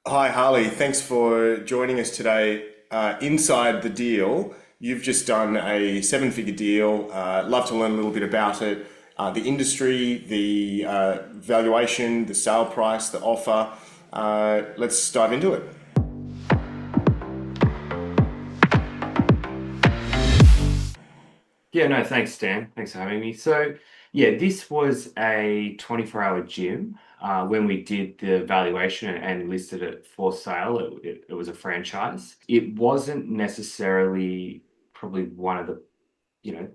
Hi, Harley. Thanks for joining us today. Inside the deal, you've just done a seven-figure deal. Love to learn a little bit about it, the industry, the valuation, the sale price, the offer. Let's dive into it. Yeah, no, thanks, Stan. Thanks for having me. Yeah, this was a 24-hour gym. When we did the valuation and listed it for sale, it was a franchise. It wasn't necessarily probably one of the,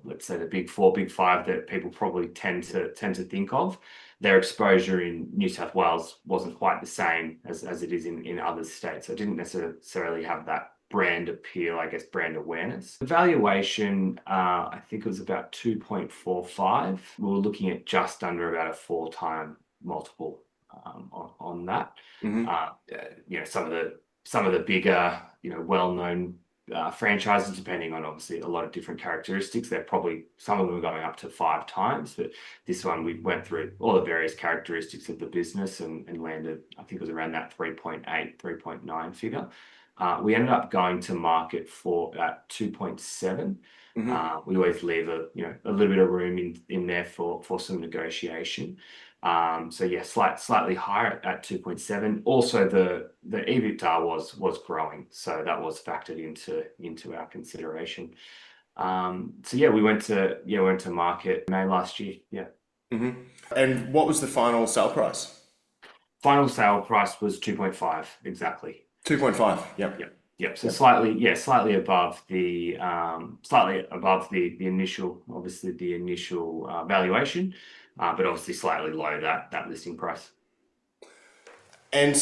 let's say the big four, big five that people probably tend to think of. Their exposure in New South Wales wasn't quite the same as it is in other states. So it didn't necessarily have that brand appeal, I guess, brand awareness. The valuation, I think it was about 2.45. We were looking at just under about a four-time multiple on that. Hmm. Some of the bigger, well-known franchises, depending on obviously a lot of different characteristics. They're probably some of them are going up to five times, but this one we went through all the various characteristics of the business and landed, I think it was around that 3.8, 3.9 figure. We ended up going to market for at 2.7. Hmm. We always leave a little bit of room in there for some negotiation. So yeah, slightly higher at 2.7. Also, the EBITDA was growing, so that was factored into our consideration. So yeah, we went to market May last year. Yeah, Hmm. And what was the final sale price? final sale price was 2.5 exactly. 2.5. Yep. Yep. Yep. So Yep. slightly above the initial, obviously the initial valuation, but obviously slightly below that listing price. And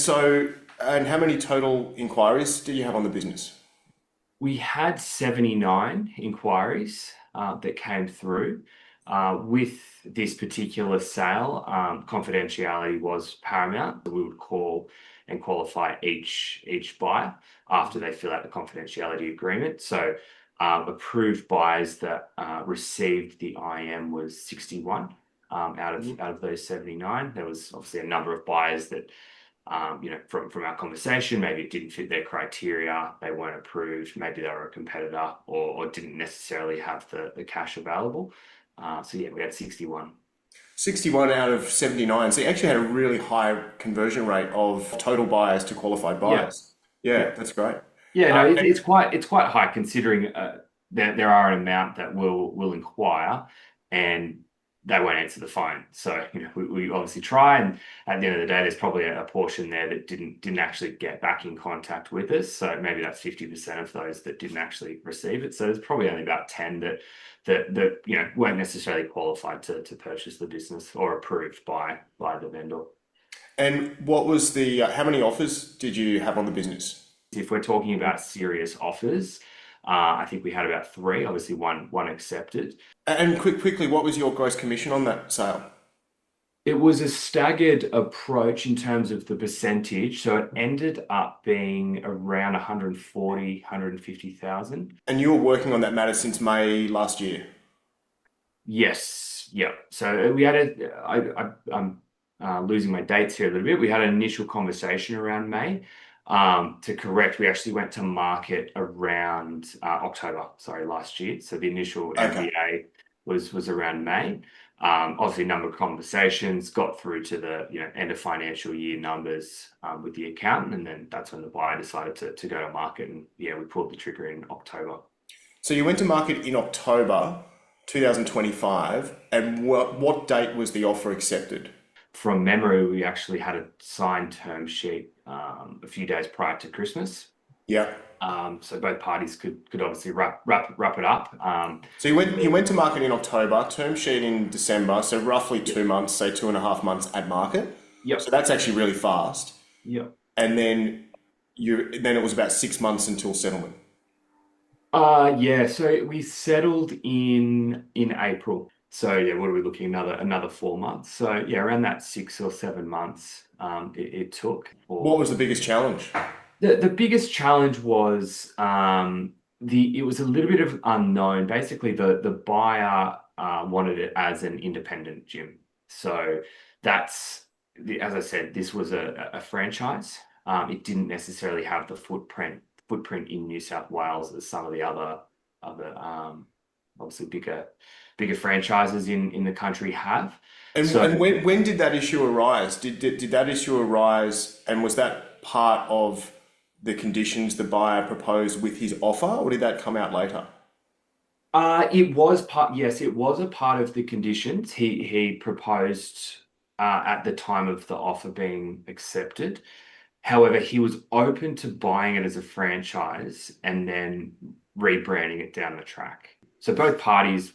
how many total inquiries do you have on the business? We had 79 inquiries that came through. With this particular sale, confidentiality was paramount. We would call and qualify each buyer after they fill out the confidentiality agreement. So, approved buyers that received the IM was 61 out of those 79. There was obviously a number of buyers that from our conversation, maybe it didn't fit their criteria, they weren't approved, maybe they were a competitor or didn't necessarily have the cash available. So yeah, we had 61. 61 out of 79. So you actually had a really high conversion rate of total buyers to qualified Yeah, buyers. Yeah, yeah, that's great. yeah. No, And it's quite high considering there are an amount that will inquire and they won't answer the phone. So we obviously try, and at the end of the day, there's probably a portion there that didn't actually get back in contact with us. So maybe that's 50% of those that didn't actually receive it. So there's probably only about 10 that weren't necessarily qualified to purchase the business or approved by the vendor. what was how many offers did you have on the business? If we're talking about serious offers, I think we had about three. Obviously, one accepted. And quickly, what was your gross commission on that sale? It was a staggered approach in terms of the percentage, so it ended up being around 140, 150,000. And you were working on that matter since May last year. Yes, yeah. So we had I'm losing my dates here a little bit. We had an initial conversation around May. To correct, we actually went to market around October, sorry, last year. So the initial Okay. NDA was around May. Obviously, a number of conversations got through to the end of financial year numbers with the accountant, and then that's when the buyer decided to go to market, and yeah, we pulled the trigger in October. So you went to market in October 2025, and what date was the offer accepted? From memory, we actually had a signed term sheet a few days prior to Christmas. Yeah. So both parties could obviously wrap it up. So you went to market in October, term sheet in December, so roughly Yep, 2 months, say 2.5 months at market. So yep, that's actually really fast. yep. And then it was about 6 months until settlement. Yeah. So we settled in April. So yeah, what are we looking? Another 4 months. So yeah, around that 6 or 7 months it took. What For was the biggest challenge? the biggest challenge was it was a little bit of unknown. Basically, the buyer wanted it as an independent gym. So that's as I said, this was a franchise. It didn't necessarily have the footprint in New South Wales as some of the other obviously bigger franchises in the country have. And So when did that issue arise? Did that issue arise, and was that part of the conditions the buyer proposed with his offer, or did that come out later? it was part, yes, it was a part of the conditions he proposed at the time of the offer being accepted. However, he was open to buying it as a franchise and then rebranding it down the track. So both parties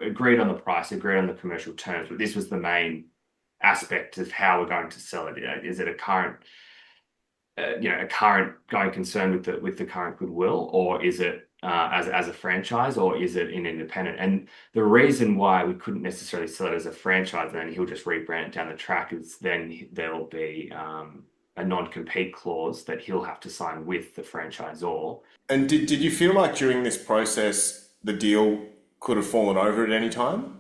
agreed on the price, agreed on the commercial terms, but this was the main aspect of how we're going to sell it. Is it a current, a current going concern with the current goodwill, or is it as a franchise, or is it an independent? And the reason why we couldn't necessarily sell it as a franchise, and then he'll just rebrand it down the track, is then there'll be a non-compete clause that he'll have to sign with the franchisor. And did you feel like during this process the deal could have fallen over at any time?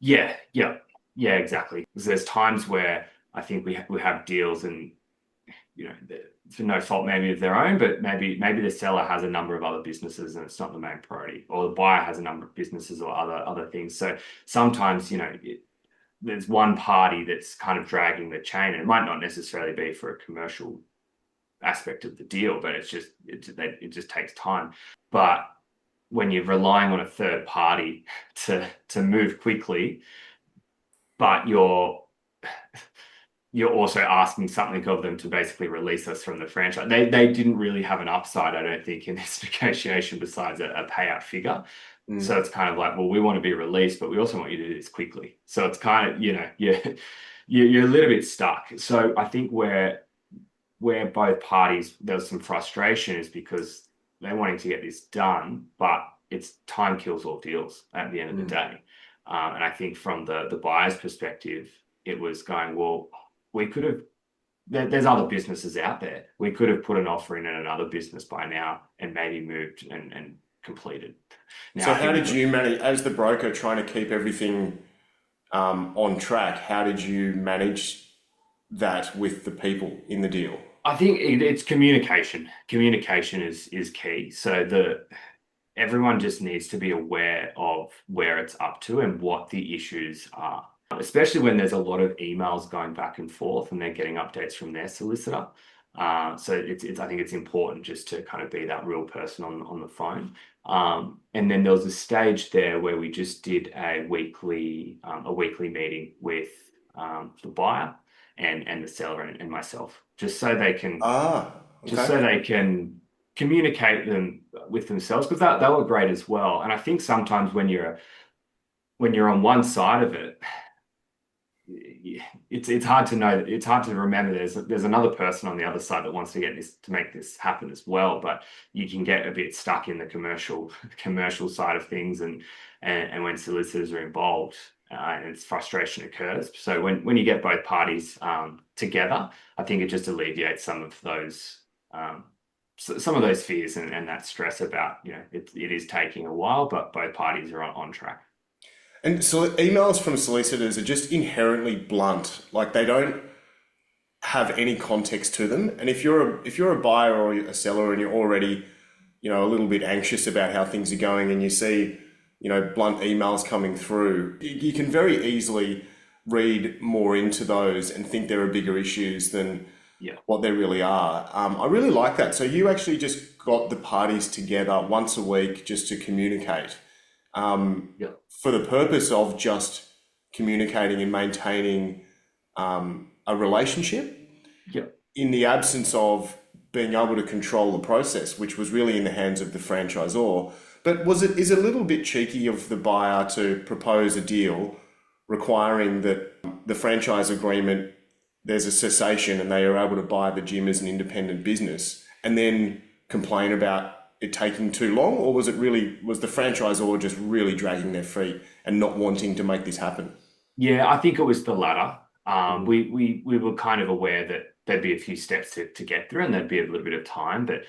Yeah, yeah, yeah, exactly. 'Cause there's times where I think we have deals, and for no fault maybe of their own, but maybe the seller has a number of other businesses and it's not the main priority, or the buyer has a number of businesses or other things. So sometimes there's one party that's kind of dragging the chain, and it might not necessarily be for a commercial aspect of the deal, but it just takes time. But when you're relying on a third party to move quickly, but you're also asking something of them to basically release us from the franchise. They didn't really have an upside, I don't think, in this negotiation besides a payout figure. So it's kind of like, well, we want to be released, but we also want you to do this quickly. So it's kind of, you're a little bit stuck. So I think where both parties, there was some frustration, is because they're wanting to get this done, but it's time kills all deals at the end of the day. And I think from the buyer's perspective, it was going, well, we could have, there's other businesses out there. We could have put an offer in at another business by now and maybe moved and completed. Now, So how did you manage, as the broker trying to keep everything on track, how did you manage that with the people in the deal? I think it's communication. Communication is key. So everyone just needs to be aware of where it's up to and what the issues are, especially when there's a lot of emails going back and forth and they're getting updates from their solicitor. So I think it's important just to kind of be that real person on the phone. And then there was a stage there where we just did a weekly meeting with the buyer and the seller and myself, just so they can just Okay. so they can communicate them with themselves, because they were great as well. And I think sometimes when you're on one side of it, it's hard to know, it's hard to remember there's another person on the other side that wants to make this happen as well, but you can get a bit stuck in the commercial side of things, and when solicitors are involved, and its frustration occurs. So when you get both parties together, I think it just alleviates some of those fears and that stress about, it is taking a while, but both parties are on track. And so emails from solicitors are just inherently blunt. Like they don't have any context to them. And if you're a buyer or a seller and you're already, a little bit anxious about how things are going, and you see, blunt emails coming through, you can very easily read more into those and think there are bigger issues than Yeah. what they really are. I really like that. So you actually just got the parties together once a week just to communicate, Yeah. for the purpose of just communicating and maintaining a relationship Yeah. in the absence of being able to control the process, which was really in the hands of the franchisor. But is it a little bit cheeky of the buyer to propose a deal requiring that the franchise agreement, there's a cessation and they are able to buy the gym as an independent business, and then complain about it taking too long? Or was the franchisor just really dragging their feet and not wanting to make this happen? Yeah, I think it was the latter. We were kind of aware that there'd be a few steps to get through, and there'd be a little bit of time, but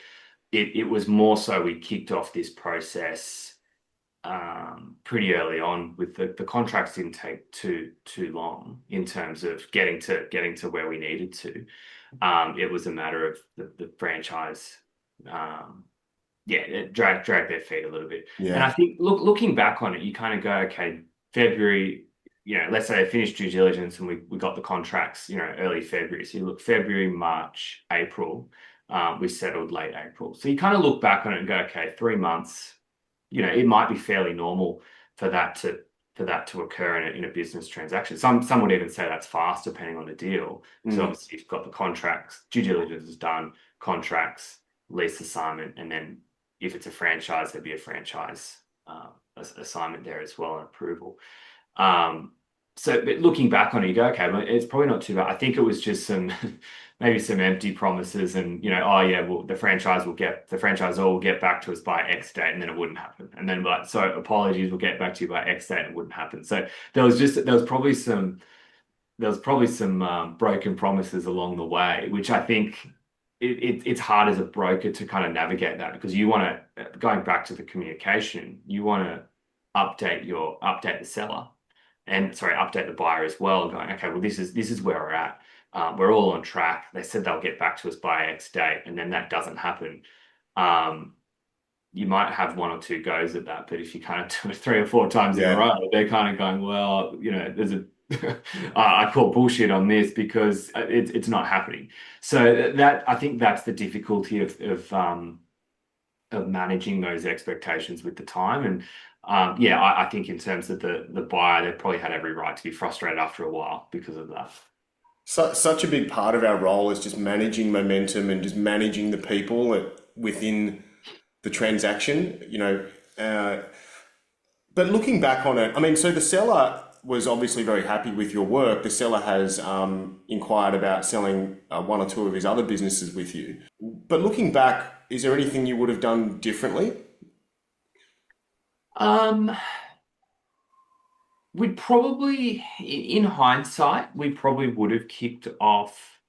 it was more so we kicked off this process pretty early on. With the contracts didn't take too long in terms of getting to where we needed to. It was a matter of the franchise, um, yeah, it dragged their feet a little bit. And I Yeah. think looking back on it, you kind of go, okay, February, let's say I finished due diligence and we got the contracts, early February. So you look February, March, April, we settled late April. So you kind of look back on it and go, okay, 3 months, it might be fairly normal for that to occur in a business transaction. Some would even say that's fast, depending on the deal, because Mm. obviously you've got the contracts, due diligence is done, contracts, lease assignment, and then if it's a franchise, there'd be a franchise assignment there as well and approval. Um, but looking back on it, you go, okay, well, it's probably not too bad. I think it was just maybe some empty promises, and oh yeah, well, the franchisor will get back to us by X date, and then it wouldn't happen. And then like, so apologies, we'll get back to you by X date, and it wouldn't happen. So there was probably some broken promises along the way, which I think it's hard as a broker to kind of navigate that, because you want to, going back to the communication, you want to update the seller, and sorry, update the buyer as well, going, okay, well, this is where we're at. We're all on track. They said they'll get back to us by X date, and then that doesn't happen. Um, you might have one or two goes at that, but if you kind of do it 3 or 4 times in a Yeah. row, they're kind of going, well, there's a I call bullshit on this because it's not happening. So that, I think that's the difficulty of managing those expectations with the time. And yeah, I think in terms of the buyer, they probably had every right to be frustrated after a while because of that. Such a big part of our role is just managing momentum and just managing the people within the transaction, uh, but looking back on it, I mean, so the seller was obviously very happy with your work. The seller has inquired about selling one or two of his other businesses with you. But looking back, is there anything you would have done differently? Um, we'd probably, in hindsight, we probably would have kicked off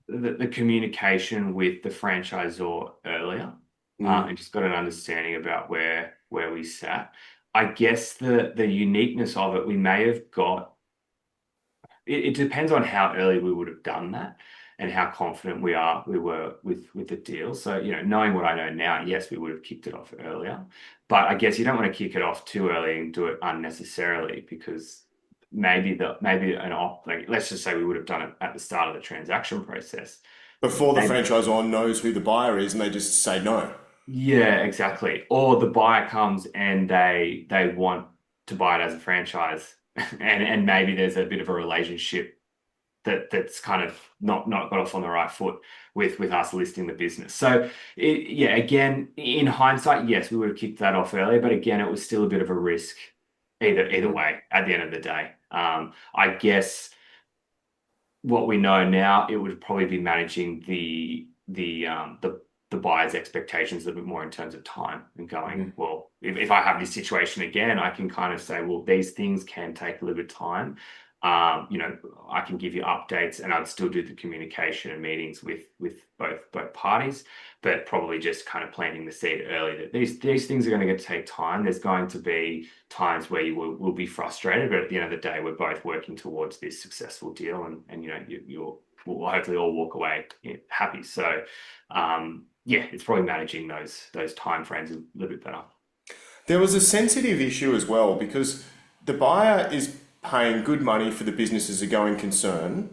the communication with the franchisor earlier, Mm. and just got an understanding about where we sat. I guess the uniqueness of it, we may have got. It depends on how early we would have done that and how confident we were with the deal. So, knowing what I know now, yes, we would have kicked it off earlier. But I guess you don't want to kick it off too early and do it unnecessarily, because maybe an off, like, let's just say we would have done it at the start of the transaction process. Before the Maybe, franchisor knows who the buyer is and they just say no. yeah, exactly. Or the buyer comes and they want to buy it as a franchise, and maybe there's a bit of a relationship that's kind of not got off on the right foot with us listing the business. So yeah, again, in hindsight, yes, we would have kicked that off earlier, but again, it was still a bit of a risk either Mm. way at the end of the day. I guess what we know now, it would probably be managing the buyer's expectations a little bit more in terms of time, and going, Mhm. well, if I have this situation again, I can kind of say, well, these things can take a little bit of time. I can give you updates, and I'd still do the communication and meetings with both parties, but probably just kind of planting the seed early that these things are going to take time. There's going to be times where you will be frustrated, but at the end of the day, we're both working towards this successful deal, and we'll hopefully all walk away happy. So, yeah, it's probably managing those time frames a little bit better. There was a sensitive issue as well because the buyer is paying good money for the business as a going concern,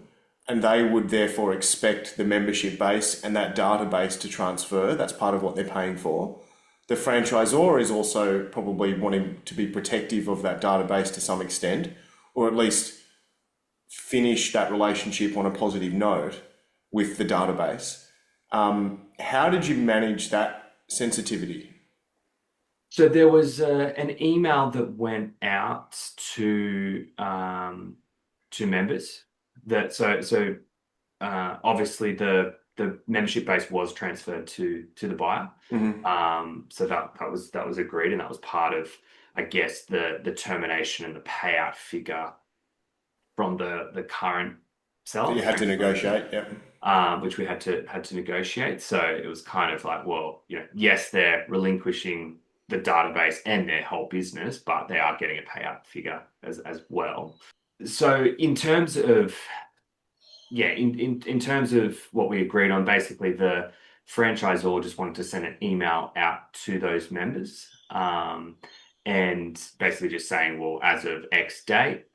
and they would therefore expect the membership base and that database to transfer. That's part of what they're paying for. The franchisor is also probably wanting to be protective of that database to some extent, or at least finish that relationship on a positive note with the database. How did you manage that sensitivity? So there was an email that went out to members, obviously the membership base was transferred to the buyer. Mhm. So that was agreed, and that was part of, I guess, the termination and the payout figure from the current That seller, you the had to franchisor, negotiate, yeah. which we had to negotiate. So it was kind of like, well, yes, they're relinquishing the database and their whole business, but they are getting a payout figure as well. So in terms of yeah, in terms of what we agreed on, basically the franchisor just wanted to send an email out to those members, and basically just saying, well, as of X date,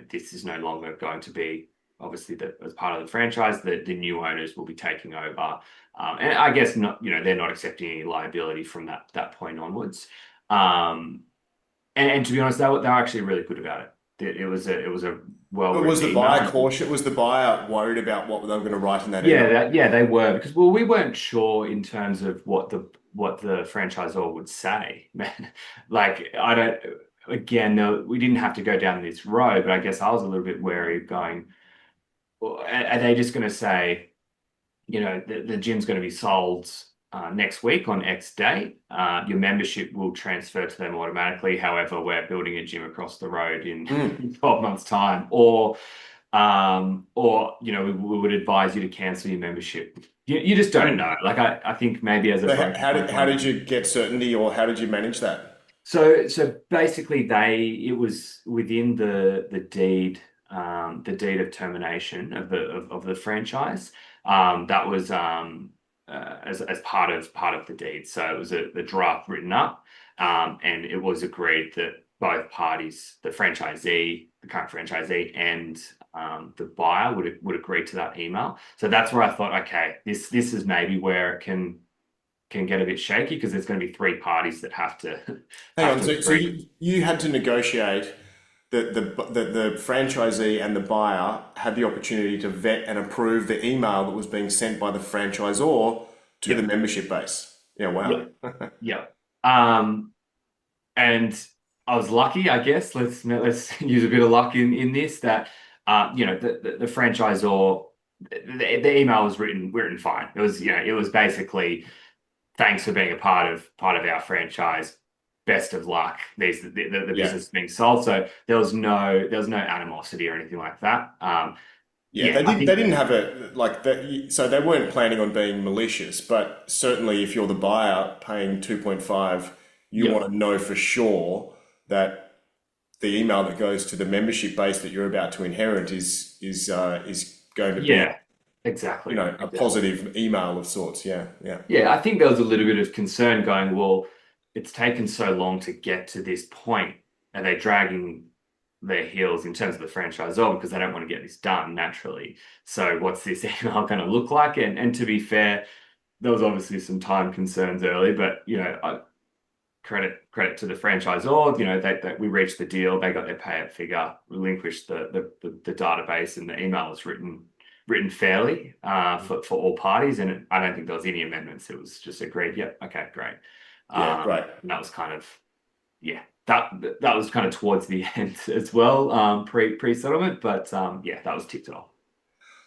this is no longer going to be obviously as part of the franchise. The new owners will be taking over, and I guess not, they're not accepting any liability from that point onwards. Um, and to be honest, they were actually really good about it. It was a well But was written the email. buyer cautious? Was the buyer worried about what they were going to write in that email? Yeah, they were because well, we weren't sure in terms of what the franchisor would say. Like I don't. Again, no, we didn't have to go down this road, but I guess I was a little bit wary of going. Well, are they just going to say, the gym's going to be sold next week on X date? Your membership will transfer to them automatically. However, we're building a gym across the road in Mm. 12 months' time, or we would advise you to cancel your membership. You just don't know. Like I think maybe as a So broker how did sometimes. you get certainty, or how did you manage that? So basically it was within the deed of termination of the franchise. That was as part of the deed. So it was the draft written up, and it was agreed that both parties, the franchisee, the current franchisee, and the buyer would agree to that email. So that's where I thought, okay, this is maybe where it can get a bit shaky because there's going to be three parties that have to Hang have on. to So agree. you had to negotiate the franchisee and the buyer had the opportunity to vet and approve the email that was being sent by the franchisor to the Yep, membership base. Yeah, wow. yep, yep. And I was lucky, I guess. Let's use a bit of luck in this that the franchisor, the email was written fine. It was basically thanks for being a part of our franchise. Best of luck. The Yeah. business is being sold, so there was no animosity or anything like that. Yeah, Yeah, I they think didn't have a like that, so they weren't planning on being malicious, but certainly if you're the buyer paying 2.5, you yeah, want to know for sure that the email that goes to the membership base that you're about to inherit is going to be, yeah, exactly, a exactly. positive email of sorts. Yeah, yeah. Yeah, I think there was a little bit of concern going, well, it's taken so long to get to this point. Are they dragging their heels in terms of the franchisor because they don't want to get this done naturally? So what's this email going to look like? And to be fair, there was obviously some time concerns early, but credit to the franchisor. We reached the deal. They got their payout figure, relinquished the database, and the email was written fairly for all parties. And I don't think there was any amendments. It was just agreed. Yep, okay, great. Yeah, great. And that was kind of yeah. That was kind of towards the end as well, pre-settlement, but yeah, that was ticked off.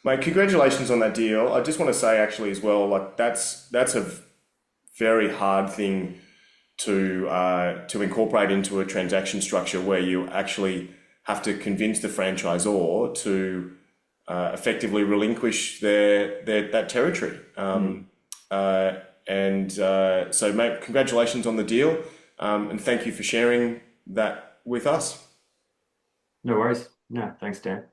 Mate, congratulations on that deal. I just want to say actually as well, like that's a very hard thing to incorporate into a transaction structure where you actually have to convince the franchisor to effectively relinquish their that territory. Mm. And so, mate, congratulations on the deal, and thank you for sharing that with us. No worries. No, thanks, Dan.